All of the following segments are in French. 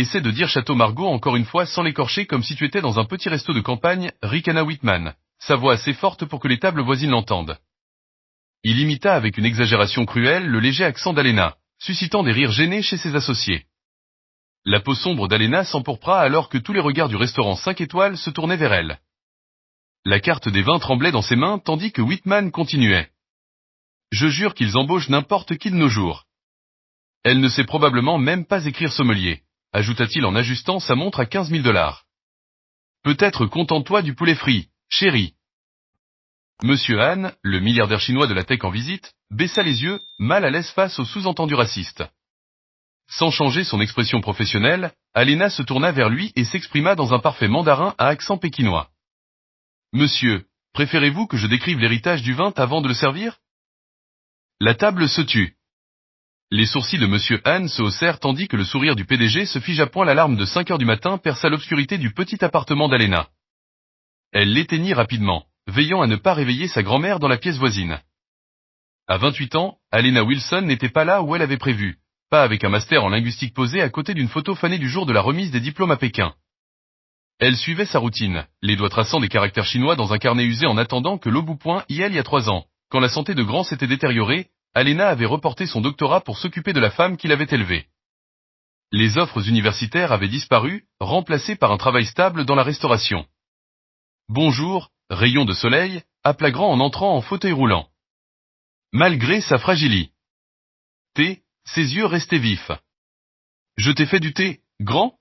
essaie de dire Château Margaux encore une fois sans l'écorcher comme si tu étais dans un petit resto de campagne, ricana Whitman, sa voix assez forte pour que les tables voisines l'entendent. Il imita avec une exagération cruelle le léger accent d'Alena, suscitant des rires gênés chez ses associés. La peau sombre d'Alena s'empourpra alors que tous les regards du restaurant 5 étoiles se tournaient vers elle. La carte des vins tremblait dans ses mains tandis que Whitman continuait. Je jure qu'ils embauchent n'importe qui de nos jours. Elle ne sait probablement même pas écrire sommelier, ajouta-t-il en ajustant sa montre à 15 000 $. Peut-être contente-toi du poulet frit, chérie. Monsieur Han, le milliardaire chinois de la tech en visite, baissa les yeux, mal à l'aise face au sous-entendu raciste. Sans changer son expression professionnelle, Alena se tourna vers lui et s'exprima dans un parfait mandarin à accent pékinois. Monsieur, préférez-vous que je décrive l'héritage du vin avant de le servir? La table se tut. Les sourcils de Monsieur Han se haussèrent tandis que le sourire du PDG se figea point l'alarme de 5 heures du matin perça l'obscurité du petit appartement d'Alena. Elle l'éteignit rapidement, veillant à ne pas réveiller sa grand-mère dans la pièce voisine. À 28 ans, Alena Wilson n'était pas là où elle avait prévu, pas avec un master en linguistique posé à côté d'une photo fanée du jour de la remise des diplômes à Pékin. Elle suivait sa routine, les doigts traçant des caractères chinois dans un carnet usé en attendant que l'au bout point il y a 3 ans, quand la santé de Grand s'était détériorée, Alena avait reporté son doctorat pour s'occuper de la femme qui l'avait élevée. Les offres universitaires avaient disparu, remplacées par un travail stable dans la restauration. Bonjour, rayon de soleil, appela Grand en entrant en fauteuil roulant. Malgré sa fragilité, ses yeux restaient vifs. Je t'ai fait du thé, Grand?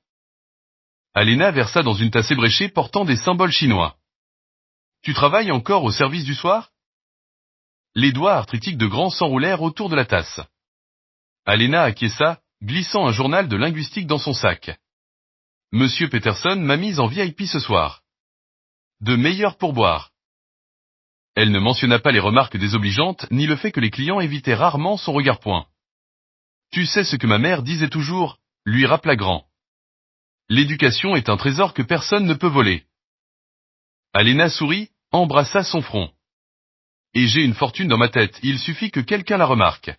Alena versa dans une tasse ébréchée portant des symboles chinois. Tu travailles encore au service du soir? Les doigts arthritiques de Grand s'enroulèrent autour de la tasse. Alena acquiesça, glissant un journal de linguistique dans son sac. Monsieur Peterson m'a mise en VIP ce soir. De meilleurs pourboires. Elle ne mentionna pas les remarques désobligeantes ni le fait que les clients évitaient rarement son regard point. Tu sais ce que ma mère disait toujours, lui rappela Grand. L'éducation est un trésor que personne ne peut voler. Alena sourit, embrassa son front. Et j'ai une fortune dans ma tête, il suffit que quelqu'un la remarque.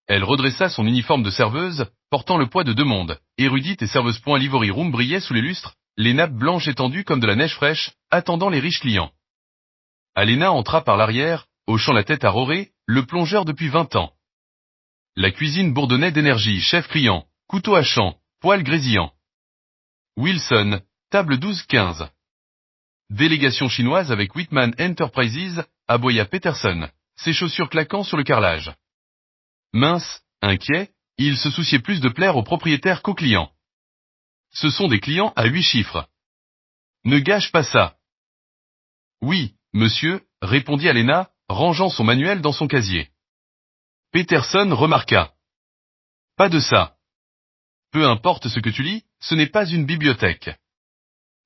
Elle redressa son uniforme de serveuse, portant le poids de 2 mondes, érudite et serveuse point l'ivory room brillait sous les lustres, les nappes blanches étendues comme de la neige fraîche, attendant les riches clients. Alena entra par l'arrière, hochant la tête à Roré, le plongeur depuis 20 ans. La cuisine bourdonnait d'énergie, chef criant, couteau hachant, poêle grésillant. Wilson, table 12-15. Délégation chinoise avec Whitman Enterprises, aboya Peterson, ses chaussures claquant sur le carrelage. Mince, inquiet, il se souciait plus de plaire aux propriétaires qu'aux clients. Ce sont des clients à 8 chiffres. Ne gâche pas ça. Oui, monsieur, répondit Alena, rangeant son manuel dans son casier. Peterson remarqua. Pas de ça. Peu importe ce que tu lis, ce n'est pas une bibliothèque.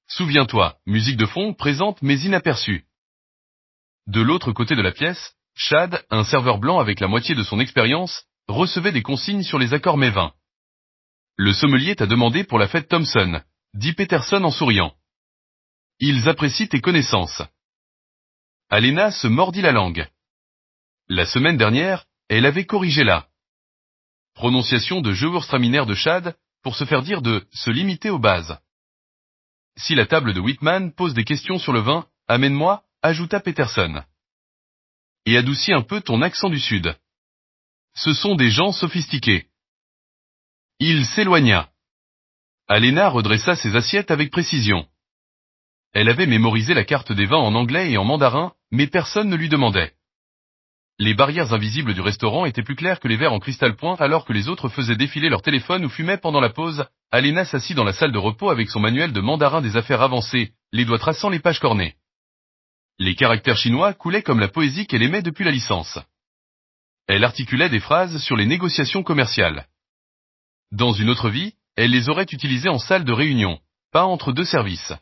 Souviens-toi, musique de fond présente mais inaperçue. De l'autre côté de la pièce, Chad, un serveur blanc avec la moitié de son expérience, recevait des consignes sur les accords mets-vins. Le sommelier t'a demandé pour la fête Thompson, dit Peterson en souriant. Ils apprécient tes connaissances. Alena se mordit la langue. La semaine dernière, elle avait corrigé la prononciation de Gewürztraminer de Chad, pour se faire dire de se limiter aux bases. Si la table de Whitman pose des questions sur le vin, amène-moi, ajouta Peterson. Et adoucis un peu ton accent du sud. Ce sont des gens sophistiqués. Il s'éloigna. Alena redressa ses assiettes avec précision. Elle avait mémorisé la carte des vins en anglais et en mandarin, mais personne ne lui demandait. Les barrières invisibles du restaurant étaient plus claires que les verres en cristal point alors que les autres faisaient défiler leur téléphone ou fumaient pendant la pause. Alena s'assit dans la salle de repos avec son manuel de mandarin des affaires avancées, les doigts traçant les pages cornées. Les caractères chinois coulaient comme la poésie qu'elle aimait depuis la licence. Elle articulait des phrases sur les négociations commerciales. Dans une autre vie, elle les aurait utilisées en salle de réunion, pas entre 2 services.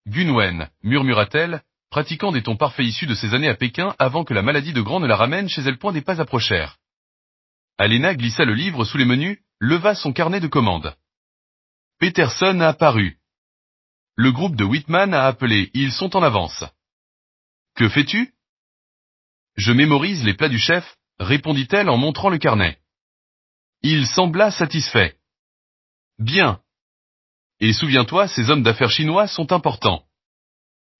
Gunwen, murmura-t-elle, pratiquant des tons parfaits issus de ses années à Pékin avant que la maladie de Grand ne la ramène chez elle point des pas approchèrent. Alena glissa le livre sous les menus, leva son carnet de commandes. Peterson a apparu. Le groupe de Whitman a appelé, ils sont en avance. Que fais-tu? Je mémorise les plats du chef, répondit-elle en montrant le carnet. Il sembla satisfait. Bien. Et souviens-toi, ces hommes d'affaires chinois sont importants.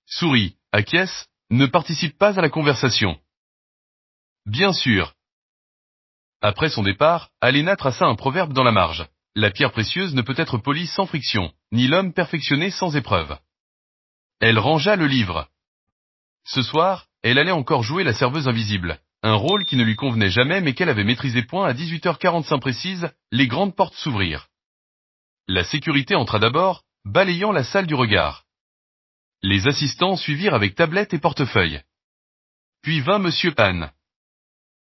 Souris, acquiesce, ne participe pas à la conversation. Bien sûr. Après son départ, Alena traça un proverbe dans la marge. La pierre précieuse ne peut être polie sans friction, ni l'homme perfectionné sans épreuve. Elle rangea le livre. Ce soir, elle allait encore jouer la serveuse invisible, un rôle qui ne lui convenait jamais mais qu'elle avait maîtrisé. À 18h45 précise, les grandes portes s'ouvrirent. La sécurité entra d'abord, balayant la salle du regard. Les assistants suivirent avec tablette et portefeuille. Puis vint Monsieur Han.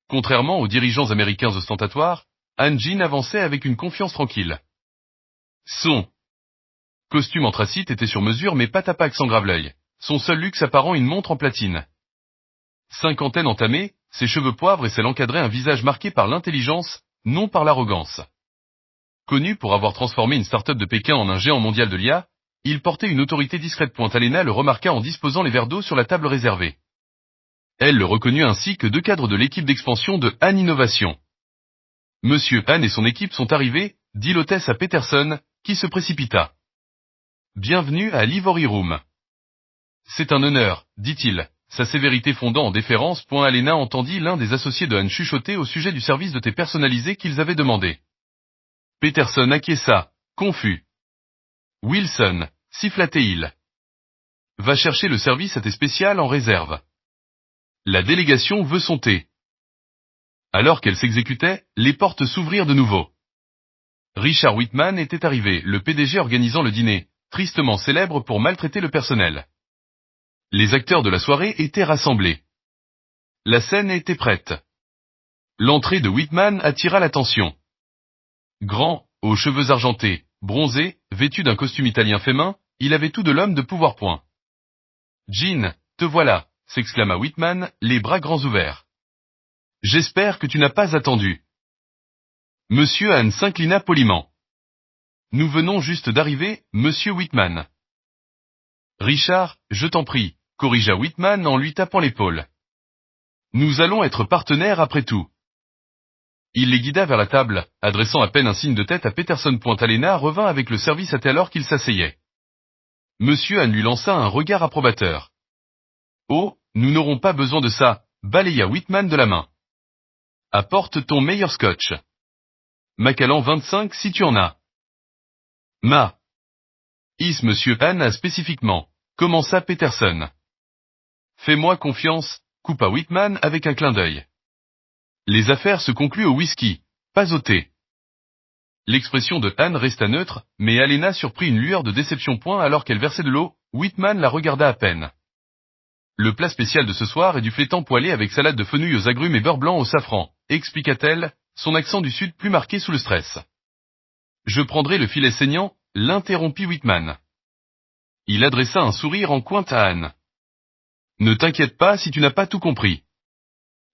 Contrairement aux dirigeants américains ostentatoires, Han Jin avançait avec une confiance tranquille. Son costume anthracite était sur mesure mais pas tapac sans grave-l'œil, son seul luxe apparent une montre en platine. Cinquantaine entamée, ses cheveux poivres et celle encadraient un visage marqué par l'intelligence, non par l'arrogance. Connu pour avoir transformé une start-up de Pékin en un géant mondial de l'IA, il portait une autorité discrète. Alena le remarqua en disposant les verres d'eau sur la table réservée. Elle le reconnut ainsi que deux cadres de l'équipe d'expansion de Han Innovation. Monsieur Han et son équipe sont arrivés, dit l'hôtesse à Peterson, qui se précipita. Bienvenue à l'Ivory Room. C'est un honneur, dit-il, sa sévérité fondant en déférence. Alena entendit l'un des associés de Han chuchoter au sujet du service de thé personnalisé qu'ils avaient demandé. Peterson acquiesça, confus. Wilson, siffla-t-il. Va chercher le service à thé spécial en réserve. La délégation veut son thé. Alors qu'elle s'exécutait, les portes s'ouvrirent de nouveau. Richard Whitman était arrivé, le PDG organisant le dîner, tristement célèbre pour maltraiter le personnel. Les acteurs de la soirée étaient rassemblés. La scène était prête. L'entrée de Whitman attira l'attention. Grand, aux cheveux argentés, bronzé, vêtu d'un costume italien fait main, il avait tout de l'homme de pouvoir. Jean, te voilà, s'exclama Whitman, les bras grands ouverts. J'espère que tu n'as pas attendu. Monsieur Han s'inclina poliment. Nous venons juste d'arriver, Monsieur Whitman. Richard, je t'en prie, corrigea Whitman en lui tapant l'épaule. Nous allons être partenaires après tout. Il les guida vers la table, adressant à peine un signe de tête à Peterson. Alena revint avec le service à thé alors qu'il s'asseyait. Monsieur Han lui lança un regard approbateur. Oh, nous n'aurons pas besoin de ça, balaya Whitman de la main. Apporte ton meilleur scotch. Macallan 25 si tu en as. Is Monsieur Han a spécifiquement, commença Peterson. Fais-moi confiance, coupa Whitman avec un clin d'œil. Les affaires se concluent au whisky, pas au thé. L'expression de Han resta neutre, mais Alena surprit une lueur de déception. Alors qu'elle versait de l'eau, Whitman la regarda à peine. Le plat spécial de ce soir est du flétan poêlé avec salade de fenouil aux agrumes et beurre blanc au safran, expliqua-t-elle, son accent du sud plus marqué sous le stress. Je prendrai le filet saignant, l'interrompit Whitman. Il adressa un sourire en coin à Han. Ne t'inquiète pas si tu n'as pas tout compris.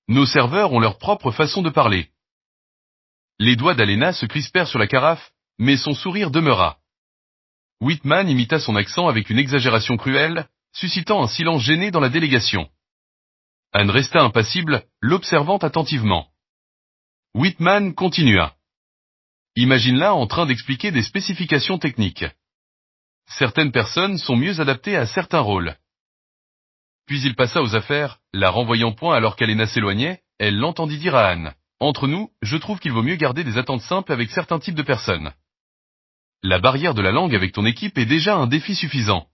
Nos serveurs ont leur propre façon de parler. Les doigts d'Alena se crispèrent sur la carafe, mais son sourire demeura. Whitman imita son accent avec une exagération cruelle, suscitant un silence gêné dans la délégation. Han resta impassible, l'observant attentivement. Whitman continua. Imagine-la en train d'expliquer des spécifications techniques. Certaines personnes sont mieux adaptées à certains rôles. Puis il passa aux affaires, la renvoyant. Alors qu'Alena s'éloignait, elle l'entendit dire à Han. Entre nous, je trouve qu'il vaut mieux garder des attentes simples avec certains types de personnes. La barrière de la langue avec ton équipe est déjà un défi suffisant.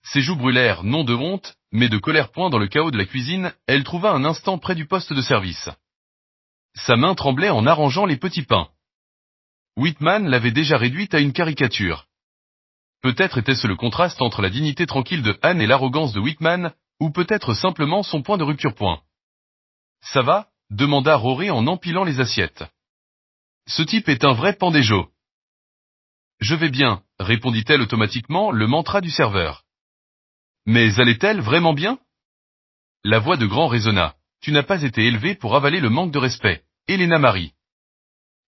Ses joues brûlèrent non de honte, mais de colère. Dans le chaos de la cuisine, elle trouva un instant près du poste de service. Sa main tremblait en arrangeant les petits pains. Whitman l'avait déjà réduite à une caricature. Peut-être était-ce le contraste entre la dignité tranquille de Han et l'arrogance de Whitman, ou peut-être simplement son point de rupture. Ça va? Demanda Rory en empilant les assiettes. Ce type est un vrai pandéjo. Je vais bien, répondit-elle automatiquement, le mantra du serveur. Mais allait-elle vraiment bien? La voix de Grand résonna. Tu n'as pas été élevée pour avaler le manque de respect, Helena Marie.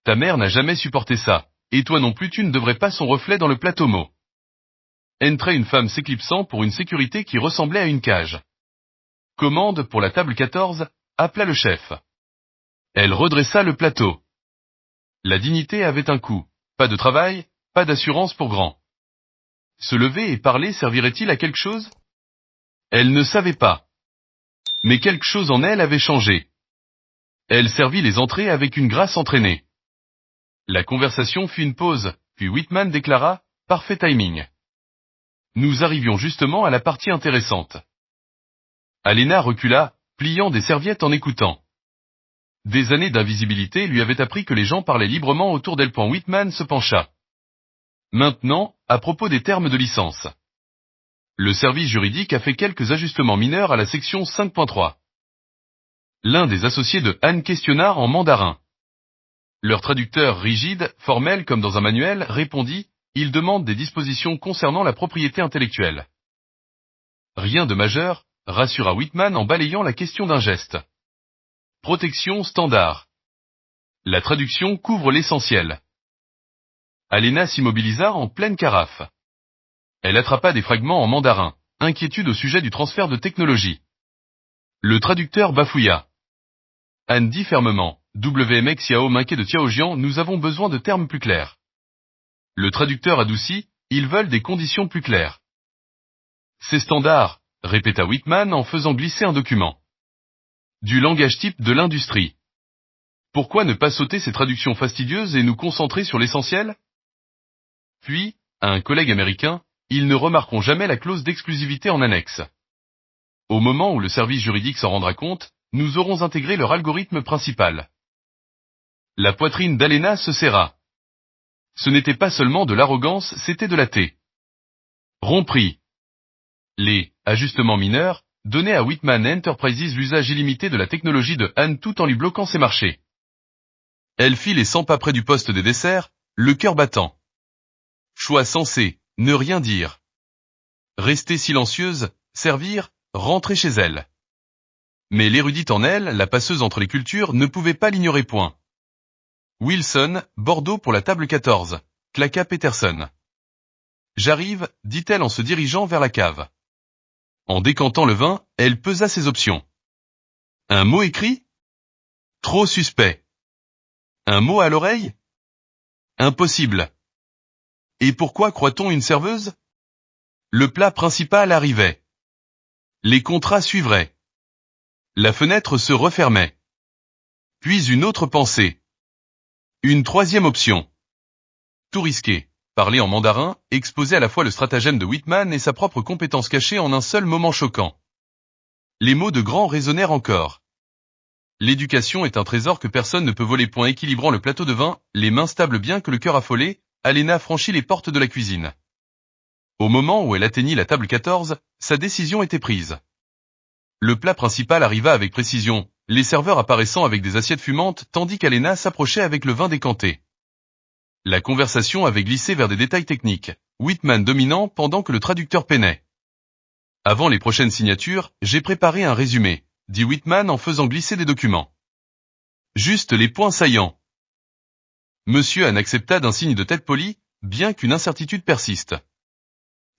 Ta mère n'a jamais supporté ça, et toi non plus tu ne devrais pas son reflet dans le plateau mot. Entrait une femme s'éclipsant pour une sécurité qui ressemblait à une cage. Commande pour la table 14, appela le chef. Elle redressa le plateau. La dignité avait un coût. pas de travail, pas d'assurance pour grand. Se lever et parler servirait-il à quelque chose? Elle ne savait pas. Mais quelque chose en elle avait changé. Elle servit les entrées avec une grâce entraînée. La conversation fit une pause, puis Whitman déclara, « Parfait timing. » Nous arrivions justement à la partie intéressante. Alena recula, pliant des serviettes en écoutant. Des années d'invisibilité lui avaient appris que les gens parlaient librement autour d'elle. Whitman se pencha. Maintenant, à propos des termes de licence. Le service juridique a fait quelques ajustements mineurs à la section 5.3. L'un des associés de Anne questionna en mandarin. Leur traducteur rigide, formel comme dans un manuel, répondit, « Il demande des dispositions concernant la propriété intellectuelle. » Rien de majeur, rassura Whitman en balayant la question d'un geste. Protection standard. La traduction couvre l'essentiel. Alena s'immobilisa en pleine carafe. Elle attrapa des fragments en mandarin, inquiétude au sujet du transfert de technologie. Le traducteur bafouilla. Anne dit fermement, WMX Yao Minké de Tiaojian, nous avons besoin de termes plus clairs. Le traducteur adoucit, ils veulent des conditions plus claires. C'est standard, répéta Whitman en faisant glisser un document. Du langage type de l'industrie. Pourquoi ne pas sauter ces traductions fastidieuses et nous concentrer sur l'essentiel? Puis, à un collègue américain, ils ne remarqueront jamais la clause d'exclusivité en annexe. Au moment où le service juridique s'en rendra compte, nous aurons intégré leur algorithme principal. La poitrine d'Alena se serra. Ce n'était pas seulement de l'arrogance, c'était de la romprie. Les ajustements mineurs donnaient à Whitman Enterprises l'usage illimité de la technologie de Anne tout en lui bloquant ses marchés. Elle fit les 100 pas près du poste des desserts, le cœur battant. Choix sensé, ne rien dire. Rester silencieuse, servir, rentrer chez elle. Mais l'érudite en elle, la passeuse entre les cultures, ne pouvait pas l'ignorer point. Wilson, Bordeaux pour la table 14, claqua Peterson. J'arrive, dit-elle en se dirigeant vers la cave. En décantant le vin, elle pesa ses options. Un mot écrit? Trop suspect. Un mot à l'oreille? Impossible. Et pourquoi croit-on une serveuse? Le plat principal arrivait. Les contrats suivraient. La fenêtre se refermait. Puis une autre pensée. Une troisième option. Tout risqué. Parler en mandarin, exposer à la fois le stratagème de Whitman et sa propre compétence cachée en un seul moment choquant. Les mots de grand résonnèrent encore. L'éducation est un trésor que personne ne peut voler. Équilibrant le plateau de vin, les mains stables bien que le cœur affolé, Alena franchit les portes de la cuisine. Au moment où elle atteignit la table 14, sa décision était prise. Le plat principal arriva avec précision, les serveurs apparaissant avec des assiettes fumantes tandis qu'Alena s'approchait avec le vin décanté. La conversation avait glissé vers des détails techniques, Whitman dominant pendant que le traducteur peinait. Avant les prochaines signatures, j'ai préparé un résumé, dit Whitman en faisant glisser des documents. Juste les points saillants. Monsieur Anne accepta d'un signe de tête poli, bien qu'une incertitude persiste.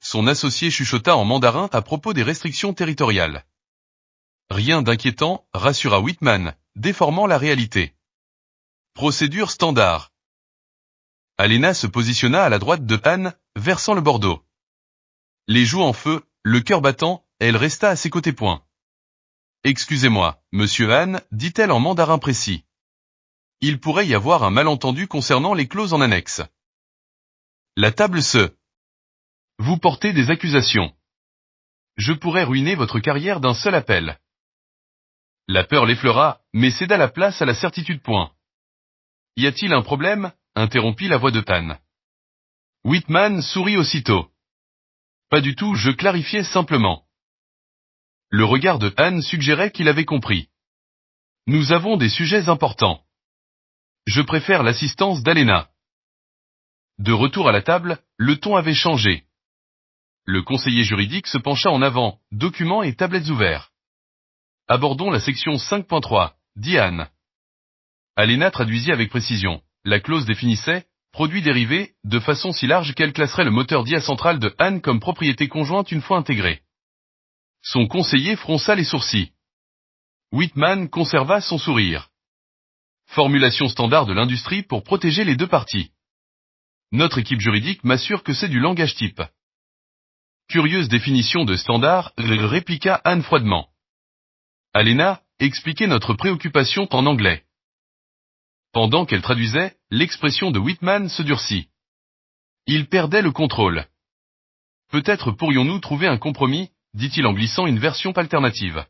Son associé chuchota en mandarin à propos des restrictions territoriales. Rien d'inquiétant, rassura Whitman, déformant la réalité. Procédure standard. Alena se positionna à la droite de Anne, versant le Bordeaux. Les joues en feu, le cœur battant, elle resta à ses côtés. Excusez-moi, monsieur Anne, dit-elle en mandarin précis. Il pourrait y avoir un malentendu concernant les clauses en annexe. La table se. Vous portez des accusations. Je pourrais ruiner votre carrière d'un seul appel. La peur l'effleura, mais céda la place à la certitude. Y a-t-il un problème? Interrompit la voix de Anne. Whitman sourit aussitôt. Pas du tout, je clarifiais simplement. Le regard de Anne suggérait qu'il avait compris. Nous avons des sujets importants. Je préfère l'assistance d'Alena. De retour à la table, le ton avait changé. Le conseiller juridique se pencha en avant, documents et tablettes ouverts. Abordons la section 5.3, dit Anne. Alena traduisit avec précision. La clause définissait « produit dérivé » de façon si large qu'elle classerait le moteur diacentral de Anne comme propriété conjointe une fois intégré. Son conseiller fronça les sourcils. Whitman conserva son sourire. Formulation standard de l'industrie pour protéger les deux parties. Notre équipe juridique m'assure que c'est du langage type. Curieuse définition de standard, répliqua Anne froidement. Alena, expliquez notre préoccupation en anglais. Pendant qu'elle traduisait, l'expression de Whitman se durcit. Il perdait le contrôle. Peut-être pourrions-nous trouver un compromis, dit-il en glissant une version alternative.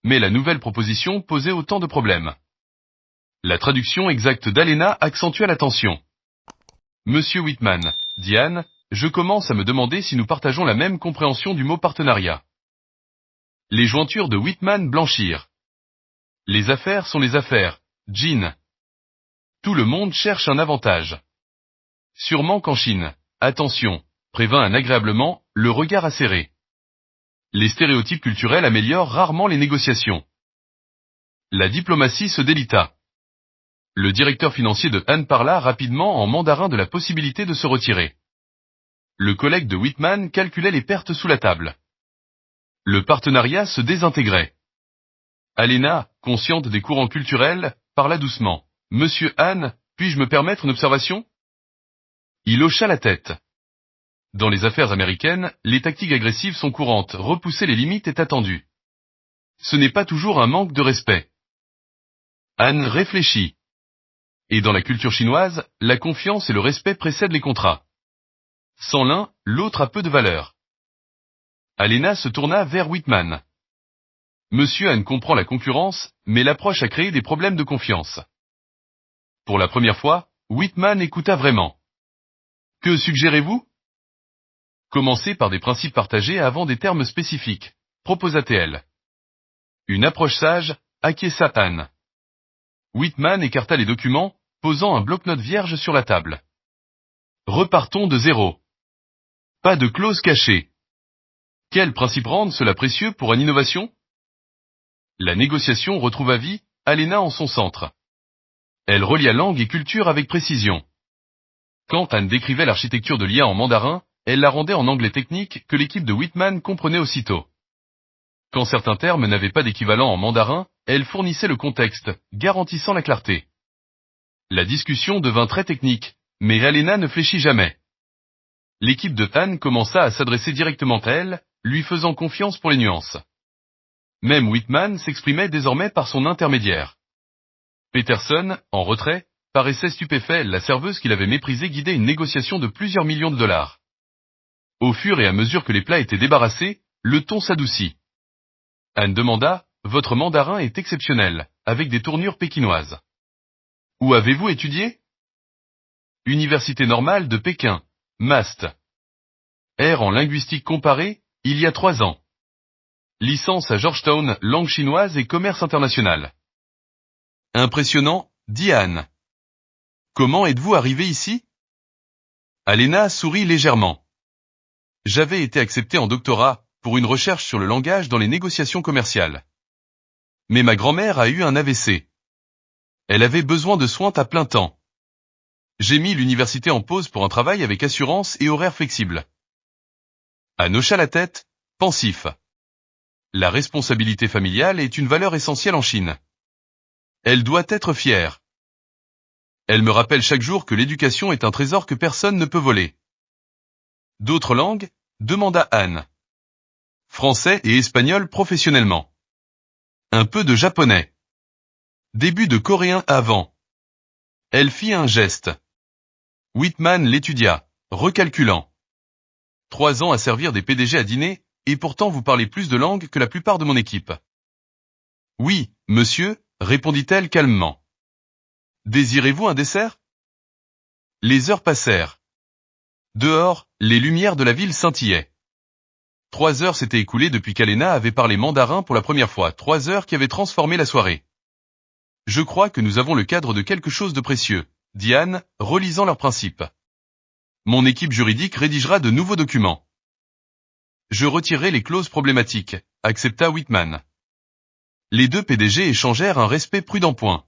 Mais la nouvelle proposition posait autant de problèmes. La traduction exacte d'Alena accentua la tension. Monsieur Whitman, dit Anne, je commence à me demander si nous partageons la même compréhension du mot partenariat. Les jointures de Whitman blanchirent. Les affaires sont les affaires, Jean. Tout le monde cherche un avantage. Sûrement qu'en Chine, attention, prévint Anne agréablement, le regard acéré. Les stéréotypes culturels améliorent rarement les négociations. La diplomatie se délita. Le directeur financier de Anne parla rapidement en mandarin de la possibilité de se retirer. Le collègue de Whitman calculait les pertes sous la table. Le partenariat se désintégrait. Alena, consciente des courants culturels, parla doucement. « Monsieur Anne, puis-je me permettre une observation ?» Il hocha la tête. Dans les affaires américaines, les tactiques agressives sont courantes, repousser les limites est attendu. Ce n'est pas toujours un manque de respect. Anne réfléchit. Et dans la culture chinoise, la confiance et le respect précèdent les contrats. Sans l'un, l'autre a peu de valeur. Alena se tourna vers Whitman. Monsieur Anne comprend la concurrence, mais l'approche a créé des problèmes de confiance. Pour la première fois, Whitman écouta vraiment. Que suggérez-vous? Commencez par des principes partagés avant des termes spécifiques, proposa-t-elle. Une approche sage, acquiesça Anne. Whitman écarta les documents, posant un bloc-notes vierge sur la table. Repartons de zéro. Pas de clause cachée. Quels principes rendent cela précieux pour une innovation? La négociation retrouva vie, Alena en son centre. Elle relia langue et culture avec précision. Quand Anne décrivait l'architecture de l'IA en mandarin, elle la rendait en anglais technique que l'équipe de Whitman comprenait aussitôt. Quand certains termes n'avaient pas d'équivalent en mandarin, elle fournissait le contexte, garantissant la clarté. La discussion devint très technique, mais Alena ne fléchit jamais. L'équipe de Anne commença à s'adresser directement à elle, lui faisant confiance pour les nuances. Même Whitman s'exprimait désormais par son intermédiaire. Peterson, en retrait, paraissait stupéfait, la serveuse qu'il avait méprisée guidait une négociation de plusieurs millions de dollars. Au fur et à mesure que les plats étaient débarrassés, le ton s'adoucit. Anne demanda, « Votre mandarin est exceptionnel, avec des tournures pékinoises. Où avez-vous étudié ?» Université normale de Pékin, MAST. R en linguistique comparée, il y a 3 ans. Licence à Georgetown, langue chinoise et commerce international. Impressionnant, dit Anne. Comment êtes-vous arrivé ici? Alena sourit légèrement. J'avais été accepté en doctorat, pour une recherche sur le langage dans les négociations commerciales. Mais ma grand-mère a eu un AVC. Elle avait besoin de soins à plein temps. J'ai mis l'université en pause pour un travail avec assurance et horaire flexible. Anne hocha la tête, pensif. La responsabilité familiale est une valeur essentielle en Chine. Elle doit être fière. Elle me rappelle chaque jour que l'éducation est un trésor que personne ne peut voler. D'autres langues? Demanda Anne. Français et espagnol professionnellement. Un peu de japonais. Début de coréen avant. Elle fit un geste. Whitman l'étudia, recalculant. 3 ans à servir des PDG à dîner, et pourtant vous parlez plus de langues que la plupart de mon équipe. Oui, monsieur, répondit-elle calmement. Désirez-vous un dessert? Les heures passèrent. Dehors, les lumières de la ville scintillaient. 3 heures s'étaient écoulées depuis qu'Alena avait parlé mandarin pour la première fois, 3 heures qui avaient transformé la soirée. Je crois que nous avons le cadre de quelque chose de précieux, dit Anne, relisant leurs principes. Mon équipe juridique rédigera de nouveaux documents. Je retirerai les clauses problématiques, accepta Whitman. Les 2 PDG échangèrent un respect prudent point.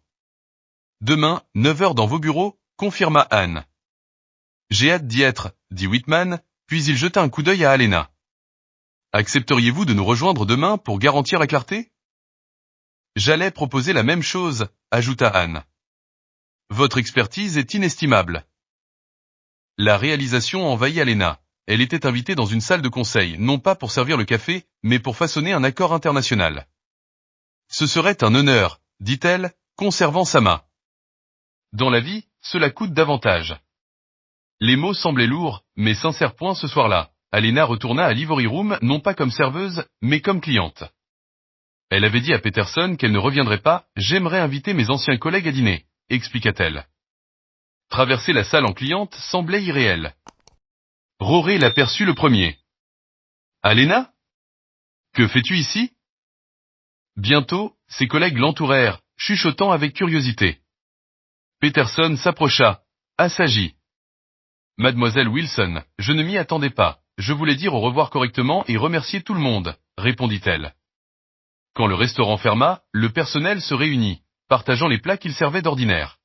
Demain, 9 heures dans vos bureaux, confirma Anne. J'ai hâte d'y être, dit Whitman, puis il jeta un coup d'œil à Alena. Accepteriez-vous de nous rejoindre demain pour garantir la clarté? J'allais proposer la même chose, ajouta Anne. Votre expertise est inestimable. La réalisation envahit Alena. Elle était invitée dans une salle de conseil, non pas pour servir le café, mais pour façonner un accord international. Ce serait un honneur, dit-elle, conservant sa main. Dans la vie, cela coûte davantage. Les mots semblaient lourds, mais sincères point ce soir-là. Alena retourna à l'Ivory Room non pas comme serveuse, mais comme cliente. Elle avait dit à Peterson qu'elle ne reviendrait pas, « J'aimerais inviter mes anciens collègues à dîner », expliqua-t-elle. Traverser la salle en cliente semblait irréel. Rory l'aperçut le premier. « Alena ? Que fais-tu ici ?» Bientôt, ses collègues l'entourèrent, chuchotant avec curiosité. Peterson s'approcha, assagit. « Mademoiselle Wilson, je ne m'y attendais pas, je voulais dire au revoir correctement et remercier tout le monde, » répondit-elle. Quand le restaurant ferma, le personnel se réunit, partageant les plats qu'il servait d'ordinaire.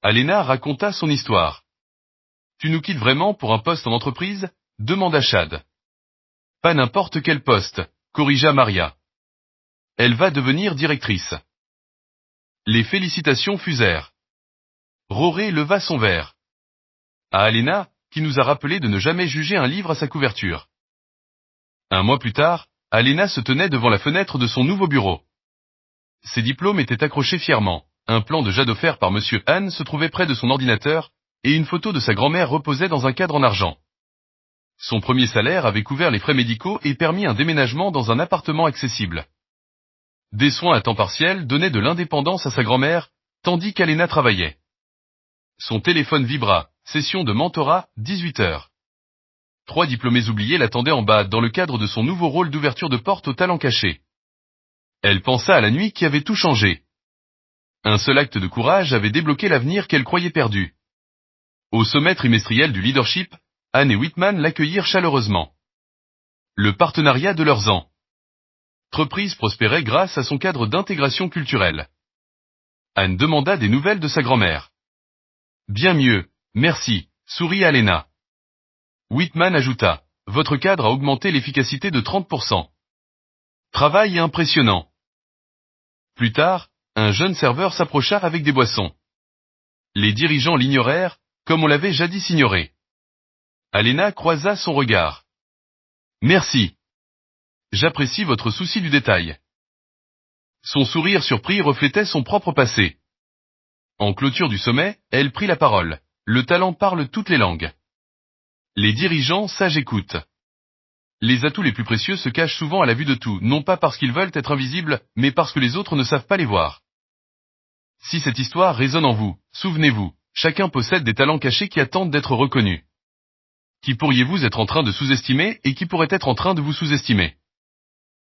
Alena raconta son histoire. « Tu nous quittes vraiment pour un poste en entreprise ?» demanda Chad. « Pas n'importe quel poste, » corrigea Maria. « Elle va devenir directrice. » Les félicitations fusèrent. Rory leva son verre. À Alena, qui nous a rappelé de ne jamais juger un livre à sa couverture. Un mois plus tard, Alena se tenait devant la fenêtre de son nouveau bureau. Ses diplômes étaient accrochés fièrement, un plan de jade offert par Monsieur Anne se trouvait près de son ordinateur, et une photo de sa grand-mère reposait dans un cadre en argent. Son premier salaire avait couvert les frais médicaux et permis un déménagement dans un appartement accessible. Des soins à temps partiel donnaient de l'indépendance à sa grand-mère, tandis qu'Alena travaillait. Son téléphone vibra, session de mentorat, 18 heures. 3 diplômés oubliés l'attendaient en bas dans le cadre de son nouveau rôle d'ouverture de porte au talent caché. Elle pensa à la nuit qui avait tout changé. Un seul acte de courage avait débloqué l'avenir qu'elle croyait perdu. Au sommet trimestriel du leadership, Anne et Whitman l'accueillirent chaleureusement. Le partenariat de leurs entreprises prospérait grâce à son cadre d'intégration culturelle. Anne demanda des nouvelles de sa grand-mère. Bien mieux, merci, sourit Alena. Whitman ajouta, votre cadre a augmenté l'efficacité de 30%. Travail impressionnant. Plus tard, un jeune serveur s'approcha avec des boissons. Les dirigeants l'ignorèrent, comme on l'avait jadis ignoré. Alena croisa son regard. Merci. J'apprécie votre souci du détail. Son sourire surpris reflétait son propre passé. En clôture du sommet, elle prit la parole. Le talent parle toutes les langues. Les dirigeants sages écoutent. Les atouts les plus précieux se cachent souvent à la vue de tout, non pas parce qu'ils veulent être invisibles, mais parce que les autres ne savent pas les voir. Si cette histoire résonne en vous, souvenez-vous, chacun possède des talents cachés qui attendent d'être reconnus. Qui pourriez-vous être en train de sous-estimer et qui pourrait être en train de vous sous-estimer ?